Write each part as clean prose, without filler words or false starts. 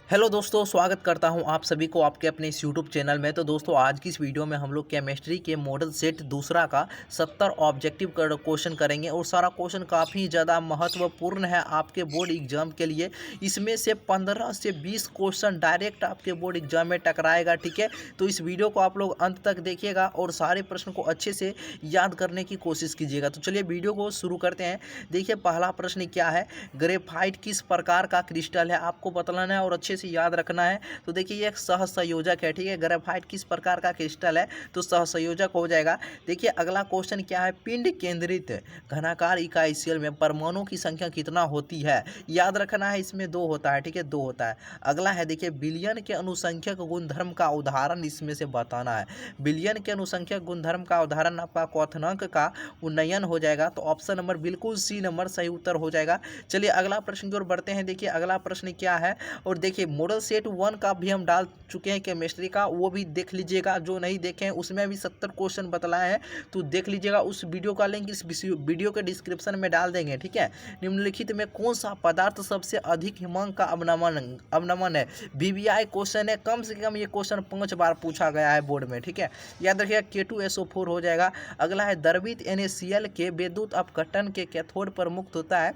Hello दोस्तों, स्वागत करता हूं आप सभी को आपके अपने इस यूट्यूब चैनल में। तो दोस्तों, आज की इस वीडियो में हम लोग केमिस्ट्री के मॉडल सेट दूसरा का 70 ऑब्जेक्टिव क्वेश्चन करेंगे और सारा क्वेश्चन काफ़ी ज़्यादा महत्वपूर्ण है आपके बोर्ड एग्जाम के लिए। इसमें से 15 से 20 क्वेश्चन डायरेक्ट आपके बोर्ड एग्जाम में टकराएगा, ठीक है। तो इस वीडियो को आप लोग अंत तक देखिएगा और सारे प्रश्न को अच्छे से याद करने की कोशिश कीजिएगा। तो चलिए वीडियो को शुरू करते हैं। देखिए, पहला प्रश्न क्या है, ग्रेफाइट किस प्रकार का क्रिस्टल है, आपको बतलाना है और अच्छे से याद रखना है। तो देखिए, ये एक सहसंयोजक है, ठीक है। ग्रेफाइट किस प्रकार का क्रिस्टल है, तो सहसंयोजक हो जाएगा। देखिए, अगला क्वेश्चन क्या है, पिंड केंद्रित घनाकार इकाई सेल में परमाणु की संख्या कितना होती है, याद रखना है। इसमें 2 होता है, ठीक है, 2 होता है। अगला है, देखिए, बिलियन के अनुसंख्यक गुणधर्म का उदाहरण इसमें से बताना है। बिलियन के अनुसंख्यक गुणधर्म का उदाहरण आपका क्वथनांक का उन्नयन हो जाएगा। तो ऑप्शन नंबर बिल्कुल सी नंबर सही उत्तर हो जाएगा। चलिए अगला प्रश्न की ओर बढ़ते हैं। देखिए, अगला प्रश्न क्या है, और देखिए मॉडल सेट 1 का भी हम डाल चुके हैं केमिस्ट्री का, वो भी देख लीजिएगा। जो नहीं देखे हैं उसमें भी 70 क्वेश्चन बतलाए हैं, तो देख लीजिएगा। उस वीडियो का लिंक इस वीडियो के डिस्क्रिप्शन में डाल देंगे, ठीक है। निम्नलिखित में कौन सा पदार्थ सबसे अधिक हिमांक का अवनमन है, वीवीआई क्वेश्चन है। कम से कम ये क्वेश्चन 5 बार पूछा गया है बोर्ड में, ठीक है। याद रखिएगा, K2SO4 हो जाएगा। अगला है, द्रवित NaCl के विद्युत अपघटन के कैथोड पर मुक्त होता है,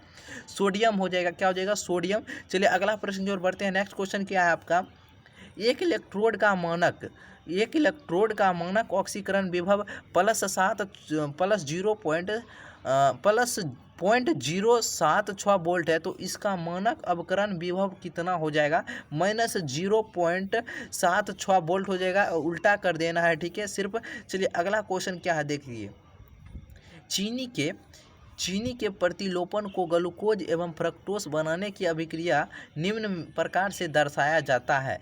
सोडियम हो जाएगा। क्या हो जाएगा, सोडियम। चलिए अगला प्रश्न की ओर बढ़ते हैं। नेक्स्ट क्वेश्चन क्या है आपका, एक इलेक्ट्रोड का मानक ऑक्सीकरण विभव प्लस 0.076 वोल्ट है। तो इसका मानक अवकरण विभव कितना हो जाएगा, -0.76 वोल्ट हो जाएगा। उल्टा कर देना है, ठीक है, सिर्फ। चलिए अगला क्वेश्चन क्या है, देखिए, चीनी के प्रतिलोपन को ग्लूकोज एवं फ्रक्टोज बनाने की अभिक्रिया निम्न प्रकार से दर्शाया जाता है।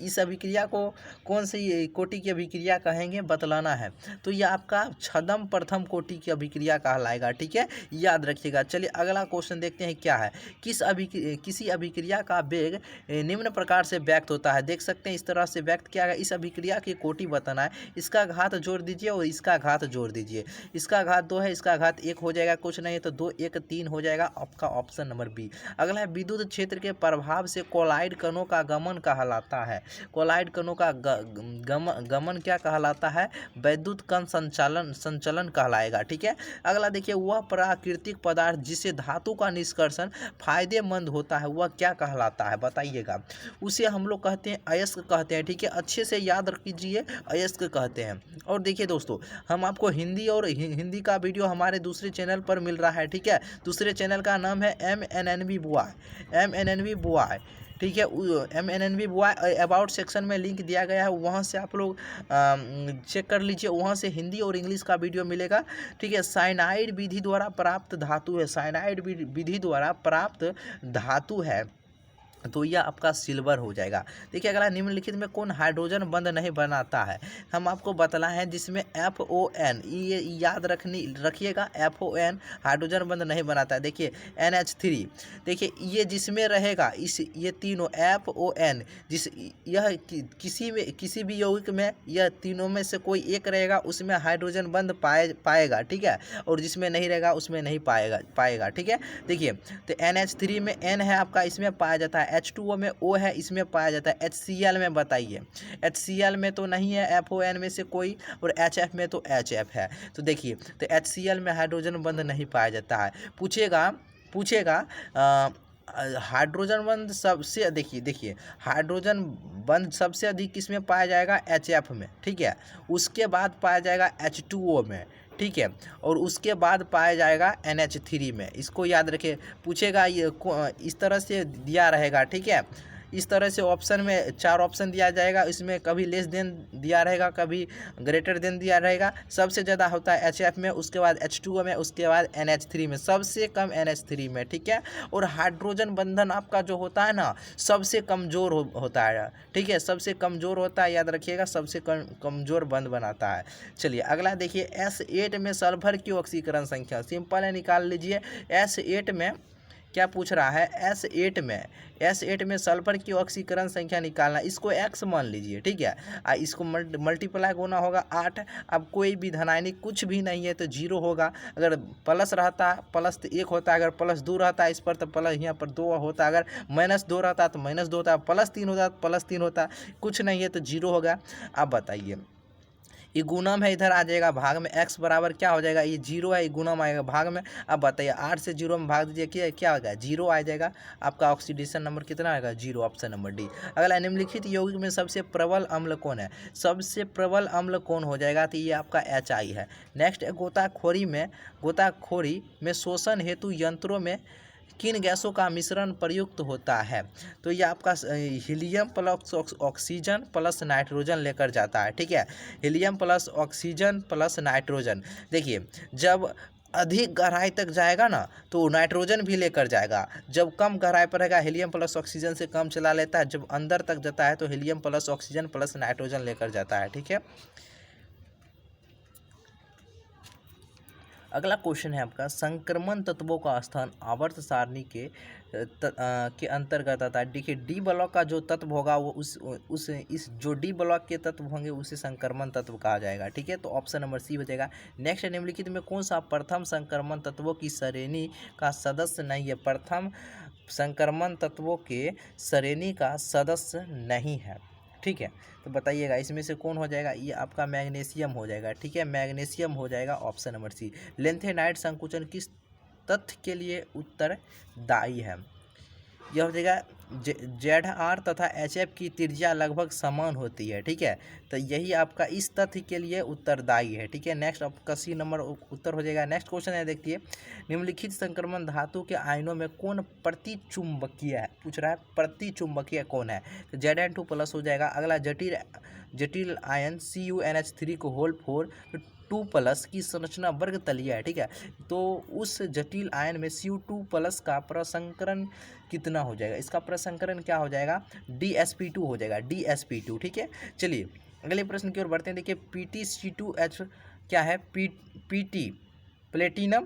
इस अभिक्रिया को कौन सी कोटि की अभिक्रिया कहेंगे, बतलाना है। तो यह आपका छद्म प्रथम कोटि की अभिक्रिया कहलाएगा, ठीक है, याद रखिएगा। चलिए अगला क्वेश्चन देखते हैं क्या है, किसी अभिक्रिया का वेग निम्न प्रकार से व्यक्त होता है। देख सकते हैं इस तरह से व्यक्त किया गया। इस अभिक्रिया की कोटि बताना है। इसका घात जोड़ दीजिए और इसका घात जोड़ दीजिए। इसका घात 2 है, इसका घात 1 हो जाएगा, कुछ नहीं तो 2 1 3 हो जाएगा। आपका ऑप्शन नंबर बी। अगला है, विद्युत क्षेत्र के प्रभाव से कोलाइड कणों का गमन कहलाता है। कोलाइड कणों का गमन क्या कहलाता है, वैद्युत कण संचलन कहलाएगा, ठीक है। अगला देखिए, वह प्राकृतिक पदार्थ जिसे धातु का निष्कर्षण फायदेमंद होता है, वह क्या कहलाता है, बताइएगा। उसे हम लोग कहते हैं अयस्क कहते हैं, ठीक है। अच्छे से याद रखिए, अयस्क कहते हैं। और देखिए दोस्तों, हम आपको हिंदी और हिंदी का वीडियो हमारे दूसरे चैनल पर मिल रहा है, ठीक है। दूसरे चैनल का नाम है MNNV बॉय, ठीक है। MNNV बॉय अबाउट सेक्शन में लिंक दिया गया है, वहाँ से आप लोग चेक कर लीजिए। वहाँ से हिंदी और इंग्लिश का वीडियो मिलेगा, ठीक है। साइनाइड विधि द्वारा प्राप्त धातु है, साइनाइड विधि द्वारा प्राप्त धातु है, तो यह आपका सिल्वर हो जाएगा। देखिए अगला, निम्नलिखित में कौन हाइड्रोजन बंध नहीं बनाता है, हम आपको बतलाए हैं, जिसमें FON, ये याद रखिएगा, FON हाइड्रोजन बंध नहीं बनाता है। देखिए NH3, देखिए ये जिसमें रहेगा, ये तीनों FON, यह किसी भी यौगिक में यह तीनों में से कोई एक रहेगा, उसमें हाइड्रोजन बंध पाएगा, ठीक है। और जिसमें नहीं रहेगा उसमें नहीं पाएगा, ठीक है। देखिए, तो NH3 में N है आपका, इसमें पाया जाता है। H2O में O है, इसमें पाया जाता है। HCl में बताइए, HCl में तो नहीं है FON में से कोई, और HF में तो HF है। तो देखिए, तो HCl में हाइड्रोजन बंध नहीं पाया जाता है। पूछेगा हाइड्रोजन बंध सबसे, देखिए हाइड्रोजन बंध सबसे अधिक किसमें पाया जाएगा, HF में, ठीक है। उसके बाद पाया जाएगा H2O में, ठीक है। और उसके बाद पाया जाएगा NH3 में। इसको याद रखिए। पूछेगा ये इस तरह से दिया रहेगा, ठीक है। इस तरह से ऑप्शन में 4 ऑप्शन दिया जाएगा, इसमें कभी लेस देन दिया रहेगा, कभी ग्रेटर देन दिया रहेगा। सबसे ज़्यादा होता है HF में, उसके बाद H2O में, उसके बाद NH3 में, सबसे कम NH3 में, ठीक है। और हाइड्रोजन बंधन आपका जो होता है ना, सबसे कमज़ोर होता है, ठीक है, सबसे कमज़ोर होता है, याद रखिएगा, सबसे कमज़ोर बंध बनाता है। चलिए अगला देखिए, S8 में सल्फर की ऑक्सीकरण संख्या, सिंपल है, निकाल लीजिए। S8 में क्या पूछ रहा है, S8 में सल्फर की ऑक्सीकरण संख्या निकालना, इसको x मान लीजिए, ठीक है। इसको मल्टीप्लाई होना होगा 8। अब कोई भी धनायनिक कुछ भी नहीं है तो 0 होगा। अगर प्लस रहता प्लस तो 1 होता है, अगर प्लस 2 रहता है इस पर तो प्लस यहाँ पर 2 होता है, अगर -2 रहता तो -2 होता, +3 होता तो +3 होता, कुछ नहीं है तो 0 होगा। अब बताइए, ये गुणम है, इधर आ जाएगा भाग में, x बराबर क्या हो जाएगा, ये 0 है, ये गुणम आएगा भाग में। अब बताइए 8 से 0 में भाग दीजिए, क्या होगा, 0 आ जाएगा। आपका ऑक्सीडेशन नंबर कितना आएगा, 0, ऑप्शन नंबर डी। अगला, निम्नलिखित यौगिक में सबसे प्रबल अम्ल कौन है, सबसे प्रबल अम्ल कौन हो जाएगा, तो ये आपका HI है। नेक्स्ट, गोताखोरी में शोषण हेतु यंत्रों में किन गैसों का मिश्रण प्रयुक्त होता है, तो ये आपका helium plus oxygen plus nitrogen लेकर जाता है, ठीक है। Helium plus oxygen plus nitrogen. देखिए, जब अधिक गहराई तक जाएगा ना तो नाइट्रोजन भी लेकर जाएगा, जब कम गहराई पर रहेगा हीलियम प्लस ऑक्सीजन से कम चला लेता है, जब अंदर तक जाता है तो helium plus oxygen plus nitrogen लेकर जाता है, ठीक है। अगला क्वेश्चन है आपका, संक्रमण तत्वों का स्थान आवर्त सारणी के अंतर्गत आता है। देखिए, डी ब्लॉक का जो तत्व होगा वो इस जो डी ब्लॉक के तत्व होंगे उसे संक्रमण तत्व कहा जाएगा, ठीक है। तो ऑप्शन नंबर सी बचेगा। नेक्स्ट, निम्नलिखित में कौन सा प्रथम संक्रमण तत्वों की श्रेणी का सदस्य नहीं है, प्रथम संक्रमण तत्वों के श्रेणी का सदस्य नहीं है, ठीक है। तो बताइएगा इसमें से कौन हो जाएगा, ये आपका मैग्नीशियम हो जाएगा, ठीक है, मैग्नीशियम हो जाएगा, ऑप्शन नंबर सी। लेंथेनाइट संकुचन किस तथ्य के लिए उत्तरदायी है, यह हो जाएगा ZR तथा HF की त्रिज्या लगभग समान होती है, ठीक है। तो यही आपका इस तथ्य के लिए उत्तरदायी है, ठीक है। नेक्स्ट आपका सी नंबर उत्तर हो जाएगा। नेक्स्ट क्वेश्चन है, देखिए, निम्नलिखित संक्रमण धातु के आयनों में कौन प्रतिचुंबकीय है, पूछ रहा है प्रतिचुंबकीय कौन है, तो Zn2+ हो जाएगा। अगला, जटिल आयन CuNH3 को होल 2+ की संरचना वर्ग तलीय है, ठीक है। तो उस जटिल आयन में Cu2+ का प्रसंकरण कितना हो जाएगा, इसका प्रसंकरण क्या हो जाएगा, DsP2 हो जाएगा, DsP2, ठीक है। चलिए अगले प्रश्न की ओर बढ़ते हैं। देखिए, PtC2H क्या है, PT प्लेटिनम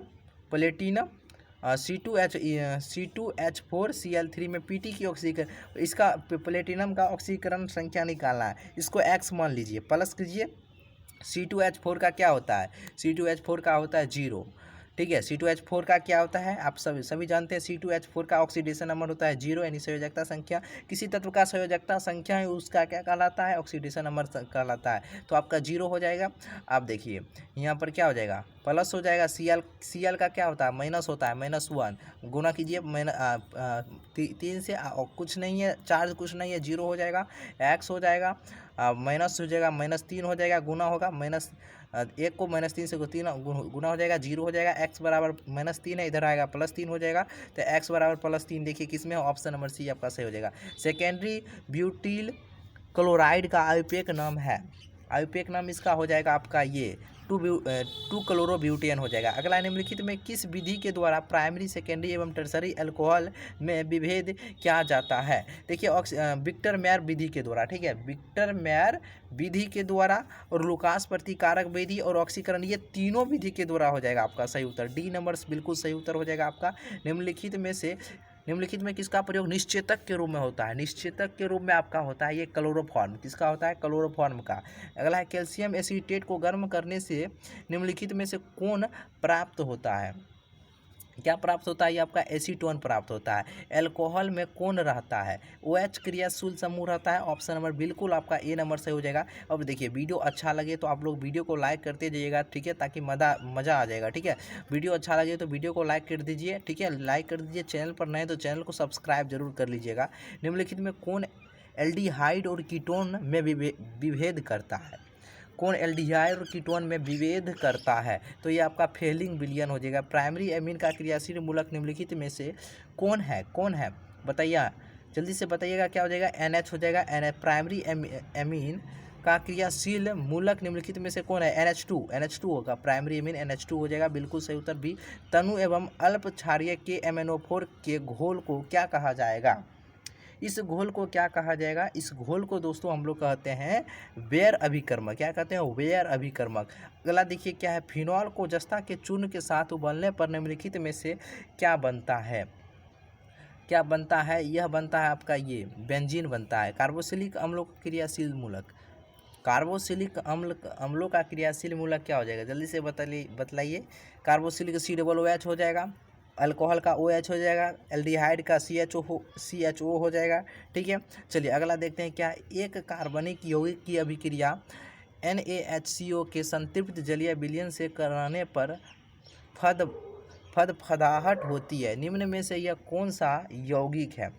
C2H4Cl3 में PT की ऑक्सीकरण, इसका प्लेटिनम का ऑक्सीकरण संख्या निकालना है, इसको x मान लीजिए, प्लस कीजिए। C2H4 का क्या होता है, C2H4 का होता है 0, ठीक है। C2H4 का क्या होता है, आप सभी जानते हैं, C2H4 का ऑक्सीडेशन नंबर होता है 0, यानी संयोजकता संख्या। किसी तत्व का संयोजकता संख्या है उसका क्या कहलाता है, ऑक्सीडेशन नंबर कहलाता है, तो आपका 0 हो जाएगा। आप देखिए यहाँ पर क्या हो जाएगा, प्लस हो जाएगा। Cl का क्या होता है, माइनस होता है, -1, गुना कीजिए 3 से, कुछ नहीं है, चार्ज कुछ नहीं है, 0 हो जाएगा। x हो जाएगा, माइनस हो जाएगा, -3 हो जाएगा, गुना होगा, -1 को -3 से 3 गुना हो जाएगा, 0 हो जाएगा। x बराबर -3 है, इधर आएगा +3 हो जाएगा, तो x बराबर +3 देखिए किस में, ऑप्शन नंबर सी आपका सही हो जाएगा। सेकेंडरी ब्यूटिल क्लोराइड का आयुपेक नाम है, आयुपेक नाम इसका हो जाएगा आपका ये 2 क्लोरोब्यूटेन हो जाएगा। अगला, निम्नलिखित में किस विधि के द्वारा प्राइमरी, सेकेंडरी एवं टर्सरी अल्कोहल में विभेद किया जाता है, देखिए विक्टर मेयर विधि के द्वारा, ठीक है, विक्टर मेयर विधि के द्वारा, और लुकास प्रतिकारक विधि और ऑक्सीकरण, ये तीनों विधि के द्वारा हो जाएगा आपका सही उत्तर, डी नंबर बिल्कुल सही उत्तर हो जाएगा आपका। निम्नलिखित में किसका प्रयोग निश्चेतक के रूप में होता है, निश्चेतक के रूप में आपका होता है ये क्लोरोफॉर्म, किसका होता है, क्लोरोफॉर्म का। अगला है, कैल्शियम एसीटेट को गर्म करने से निम्नलिखित में से कौन प्राप्त होता है, क्या प्राप्त होता है, ये आपका एसीटोन प्राप्त होता है। एल्कोहल में कौन रहता है, OH क्रियाशील समूह रहता है, ऑप्शन नंबर बिल्कुल आपका ए नंबर से हो जाएगा। अब देखिए, वीडियो अच्छा लगे तो आप लोग वीडियो को लाइक करते जाइएगा, ठीक है, ताकि मज़ा आ जाएगा, ठीक है। वीडियो अच्छा लगे तो वीडियो को लाइक कर दीजिए, ठीक है, लाइक कर दीजिए। चैनल पर नए तो चैनल को सब्सक्राइब जरूर कर लीजिएगा। निम्नलिखित में कौन एल्डिहाइड और कीटोन में विभेद करता है, कौन एल्डिहाइड और कीटोन में विभेद करता है, तो ये आपका फेलिंग विलियन हो जाएगा। प्राइमरी एमीन का क्रियाशील मूलक निम्नलिखित में से कौन है बताइए, जल्दी से बताइएगा, क्या हो जाएगा, NH हो जाएगा। प्राइमरी एमीन का क्रियाशील मूलक निम्नलिखित में से कौन है, NH2 होगा, प्राइमरी एमीन NH2 हो जाएगा, बिल्कुल सही उत्तर भी। तनु एवं अल्प क्षारीय के MnO4 के घोल को क्या कहा जाएगा, इस घोल को क्या कहा जाएगा, इस घोल को दोस्तों हम लोग कहते हैं वेयर अभिकर्मक, क्या कहते हैं, वेयर अभिकर्मक। अगला देखिए क्या है, फिनॉल को जस्ता के चूर्ण के साथ उबलने पर निम्नलिखित में से क्या बनता है, क्या बनता है, यह बनता है आपका ये बेंजीन बनता है। कार्बोक्सिलिक अम्लों का क्रियाशील मूलक, कार्बोक्सिलिक अम्लों का क्रियाशील मूलक क्या हो जाएगा, जल्दी से बतलाइए। कार्बोक्सिलिक COOH हो जाएगा, अल्कोहल का OH हो जाएगा, एल्डिहाइड का CHO हो जाएगा। ठीक है, चलिए अगला देखते हैं क्या। एक कार्बनिक यौगिक की अभिक्रिया NaHCO के संतृप्त जलीय विलयन से कराने पर फदफदाहट होती है। निम्न में से यह कौन सा यौगिक है।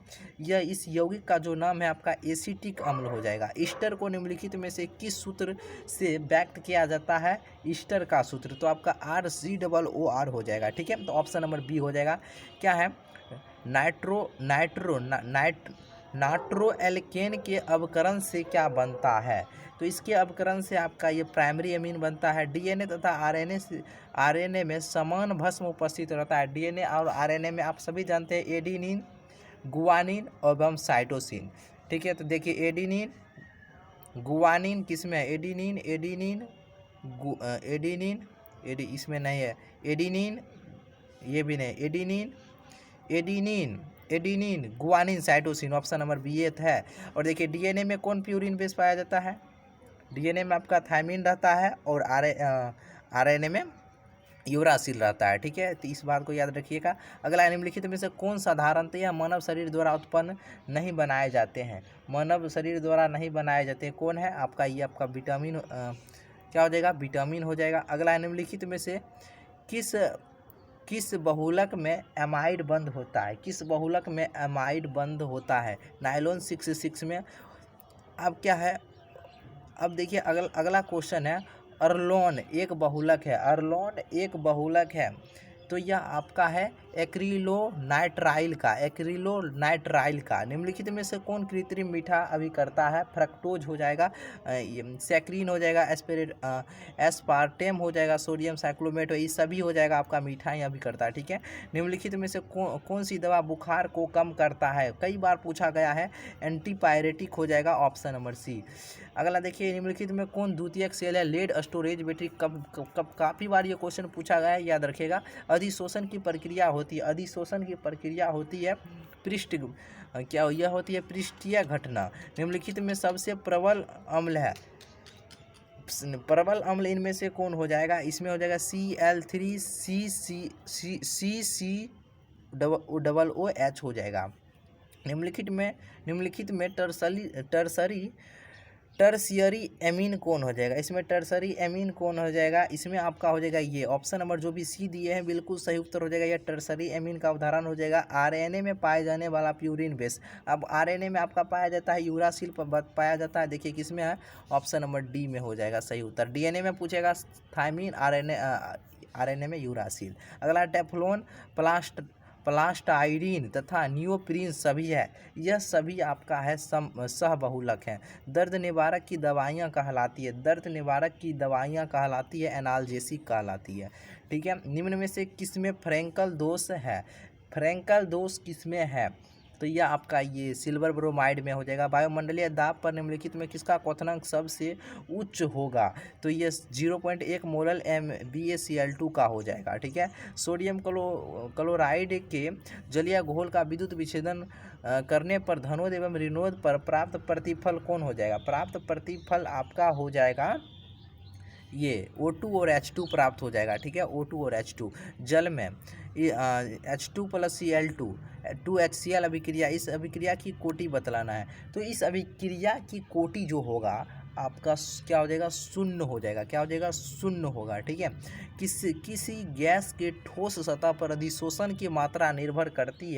इस यौगिक का जो नाम है आपका एसिटिक अम्ल हो जाएगा। ईस्टर को निम्नलिखित में से किस सूत्र से व्यक्त किया जाता है, ईस्टर का सूत्र, तो आपका RCOOR हो जाएगा। ठीक है, तो ऑप्शन नंबर बी हो जाएगा। क्या है, नाइट्रो एल्केन के अवकरण से क्या बनता है, तो इसके अवकरण से आपका ये प्राइमरी अमीन बनता है। DNA तथा RNA में समान भस्म उपस्थित रहता है। DNA और RNA में आप सभी जानते हैं एडेनिन, गुआनिन एवं साइटोसिन। ठीक है, तो देखिए एडेनिन गुआनिन किसमें है, एडेनिन इसमें नहीं है, एडेनिन ये भी नहीं, adenine guanine cytosine, option number B है। और देखिए DNA में कौन प्यूरिन बेस पाया जाता है, DNA में आपका थायमिन रहता है और RNA में यूरासिल रहता है। ठीक है, तो इस बात को याद रखिएगा। अगला, निम्नलिखित में से कौन साधारणतया मानव शरीर द्वारा उत्पन्न नहीं बनाए जाते हैं, मानव शरीर द्वारा नहीं बनाए जाते हैं, कौन है आपका, ये आपका विटामिन क्या हो जाएगा, विटामिन हो जाएगा। अगला, निम्नलिखित में से किस बहुलक में एमाइड बंद होता है, किस बहुलक में एमाइड बंद होता है, नायलॉन 66 में। अब क्या है, अब देखिए अगला क्वेश्चन है, अरलोन एक बहुलक है, अरलोन एक बहुलक है, तो यह आपका है एक्रिलोनाइट्राइल का। निम्नलिखित में से कौन कृत्रिम मीठा अभिकर्ता है, फ्रक्टोज हो जाएगा, सैक्रीन हो जाएगा, एस्पार्टेम हो जाएगा, सोडियम साइक्लोमेट, ये सभी हो जाएगा आपका मीठा ही अभिकर्ता। ठीक है, निम्नलिखित में से कौन सी दवा बुखार को कम करता है, कई बार पूछा गया है, एंटीपायरेटिक हो जाएगा, ऑप्शन नंबर सी। अगला देखिए, निम्नलिखित में कौन द्वितीयक सेल है, लेड स्टोरेज बैटरी, कब काफ़ी बार ये क्वेश्चन पूछा गया है, याद रखिएगा। अधिशोषण की प्रक्रिया होती है, क्या यह होती है पृष्ठीय घटना। निम्नलिखित में सबसे प्रबल अम्ल है, प्रबल अम्ल इनमें से कौन हो जाएगा, इसमें हो जाएगा CL3CCOOH हो जाएगा। निम्नलिखित में टर्शियरी एमीन कौन हो जाएगा, इसमें टर्शरी एमीन कौन हो जाएगा, इसमें आपका हो जाएगा ये ऑप्शन नंबर जो भी सी दिए हैं बिल्कुल सही उत्तर हो जाएगा। यह टर्शरी एमीन का उदाहरण हो जाएगा RNA में पाए जाने वाला प्यूरिन बेस। अब RNA में आपका पाया जाता है यूरासिल पाया जाता है, देखिए किसमें है, ऑप्शन नंबर डी में हो जाएगा सही उत्तर। DNA में पूछेगा थायमिन, RNA में यूरासिल। अगला, टेफ्लॉन, प्लास्टाइरीन तथा नियोप्रीन सभी है, यह सभी आपका है सहबहुलक हैं। दर्द निवारक की दवाइयाँ कहलाती है, एनाल्जेसिक कहलाती है। ठीक है, निम्न में से किसमें फ्रैंकल दोष है, फ्रैंकल दोष किसमें है, तो यह आपका ये सिल्वर ब्रोमाइड में हो जाएगा। वायुमंडलीय दाब पर निम्नलिखित में किसका क्वथनांक सबसे उच्च होगा, तो ये 0.1 मोलल MbACl2 का हो जाएगा। ठीक है, सोडियम क्लोराइड के जलीय घोल का विद्युत विच्छेदन करने पर धनोद एवं ऋणोद पर प्राप्त प्रतिफल कौन हो जाएगा, प्राप्त प्रतिफल आपका हो जाएगा ये O2 और H2 प्राप्त हो जाएगा। ठीक है, O2 और H2 जल में H2 + Cl2 2HCl अभिक्रिया, इस अभिक्रिया की कोटि बतलाना है, तो इस अभिक्रिया की कोटि जो होगा आपका क्या हो जाएगा, शून्य हो जाएगा। क्या हो जाएगा, शून्य होगा। ठीक है, किसी गैस के ठोस सतह पर अधिशोषण की मात्रा निर्भर करती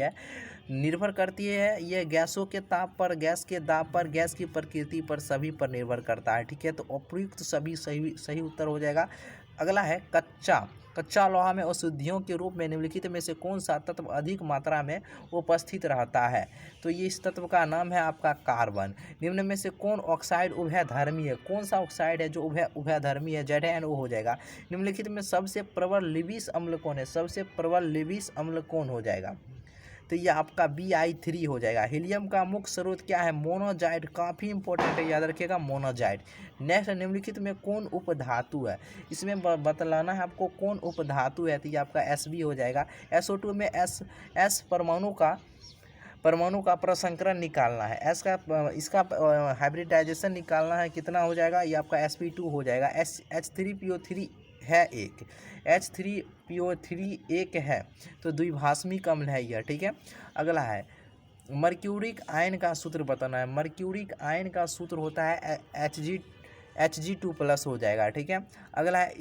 है यह गैसों के ताप पर, गैस के दाब पर, गैस की प्रकृति पर, सभी पर निर्भर करता है। ठीक है, तो उपयुक्त सभी सही उत्तर हो जाएगा। अगला है कच्चा लोहा में अशुद्धियों के रूप में निम्नलिखित में से कौन सा तत्व अधिक मात्रा में उपस्थित रहता है, तो ये इस तत्व का नाम है आपका कार्बन। निम्न में से कौन ऑक्साइड उभयधर्मी है, कौन सा ऑक्साइड है जो उभयधर्मी है, ZnO हो जाएगा। निम्नलिखित में सबसे प्रबल लिविस अम्ल कौन है, सबसे प्रबल लिविस अम्ल कौन हो जाएगा, तो ये आपका Bi3 हो जाएगा। हीलियम का मुख्य स्रोत क्या है, मोनोजाइट, काफ़ी इंपॉर्टेंट है, याद रखिएगा मोनोजाइट। नेक्स्ट, निम्नलिखित में कौन उपधातु है, इसमें बतलाना है आपको कौन उपधातु है, तो ये आपका Sb हो जाएगा। SO2 में S परमाणु का परमाणु का प्रसंकरण निकालना है, इसका हाइब्रिडाइजेशन निकालना है, कितना हो जाएगा, ये आपका sp2 हो जाएगा। H3PO3 है एक, H3PO3 एक है, तो द्विभाषमिक अम्ल है यह, ठीक है। अगला है मर्क्यूरिक आयन का सूत्र बताना है। मर्क्यूरिक आयन का सूत्र होता है Hg2+ हो जाएगा, ठीक है। अगला है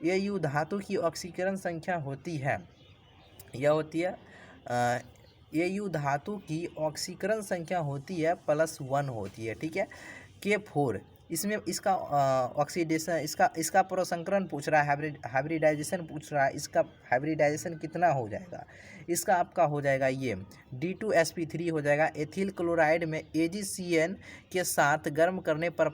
Au धातु की ऑक्सीकरण संख्या होती है, यह होती है Au धातु की ऑक्सीकरण संख्या होती है +1 होती है, ठीक है। K4 इसमें इसका ऑक्सीडेशन इसका प्रसंकरण पूछ रहा है, हाइब्रिडाइजेशन पूछ रहा है, इसका हाइब्रिडाइजेशन कितना हो जाएगा, इसका आपका हो जाएगा ये D2sp3 हो जाएगा। एथिल क्लोराइड में AgCN के साथ गर्म करने पर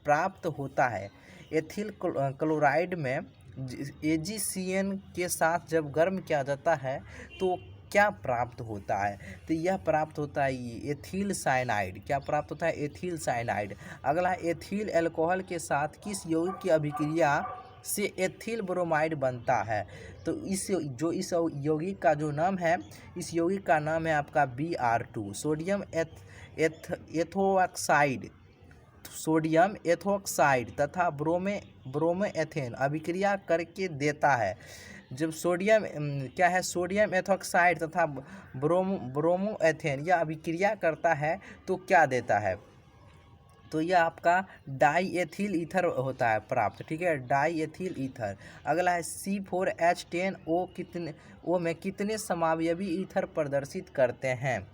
प्राप्त होता है। एथिल क्लोराइड में AgCN के साथ जब गर्म किया जाता है तो क्या प्राप्त होता है, तो यह प्राप्त होता है एथिल साइनाइड। क्या प्राप्त होता है, एथिल साइनाइड। अगला एथिल अल्कोहल के साथ किस यौगिक की अभिक्रिया से एथिल ब्रोमाइड बनता है, तो इस यौगिक का जो नाम है, इस यौगिक का नाम है आपका Br2, सोडियम एथोक्साइड तथा ब्रोमोएथेन अभिक्रिया करके देता है। जब क्या है, सोडियम एथोक्साइड तथा ब्रोमोएथेन यह अभिक्रिया करता है तो क्या देता है, तो यह आपका डाईएथिल ईथर होता है प्राप्त, ठीक है, डाईएथिल ईथर। अगला है C4H10O में कितने समावयवी ईथर प्रदर्शित करते हैं,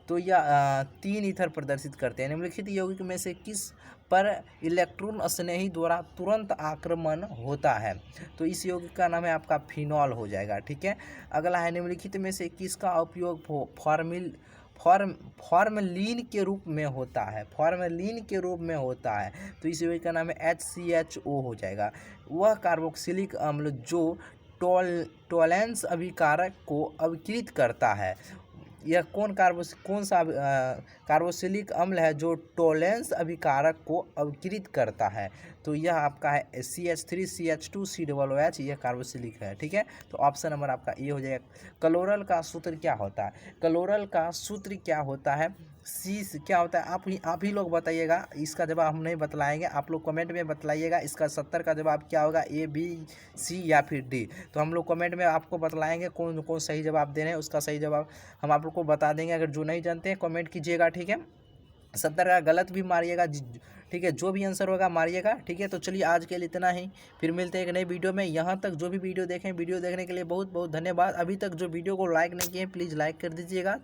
तो यह 3 ईथर प्रदर्शित करते हैं। निम्नलिखित यौगिक में से किस पर इलेक्ट्रॉन स्नेही द्वारा तुरंत आक्रमण होता है, तो इस यौगिक का नाम है आपका फिनॉल हो जाएगा, ठीक है। अगला है निम्नलिखित में से किसका उपयोग फॉर्मलिन के रूप में होता है, फॉर्मलिन के रूप में होता है, तो इस यौगिक का नाम है HCHO हो जाएगा। वह कार्बोक्सिलिक अम्ल जो टोलेंस अभिकारक को अवकृत करता है, यह कौन सा कार्बोक्सिलिक अम्ल है जो टोलेंस अभिकारक को अवकृत करता है, तो यह आपका है CH3CH2COOH, यह कार्बोक्सिलिक है, ठीक है। तो ऑप्शन नंबर आपका ये हो जाएगा। क्लोरल का सूत्र क्या होता है, क्लोरल का सूत्र क्या होता है, क्या होता है, आप ही लोग बताइएगा, इसका जवाब हम नहीं बतलाएंगे, आप लोग कमेंट में बतलाइएगा इसका 70 का जवाब क्या होगा, A B C या फिर D, तो हम लोग कमेंट में आपको बतलाएंगे कौन कौन सही जवाब दे रहे हैं, उसका सही जवाब हम आप लोग को बता देंगे। अगर जो नहीं जानते हैं कमेंट कीजिएगा, ठीक है। 70 का गलत भी मारिएगा, ठीक है, जो भी आंसर होगा मारिएगा, ठीक है। तो चलिए आज के लिए इतना ही, फिर मिलते हैं एक नई वीडियो में। यहाँ तक जो भी वीडियो देखें, वीडियो देखने के लिए बहुत बहुत धन्यवाद। अभी तक जो वीडियो को लाइक नहीं किए प्लीज़ लाइक कर दीजिएगा।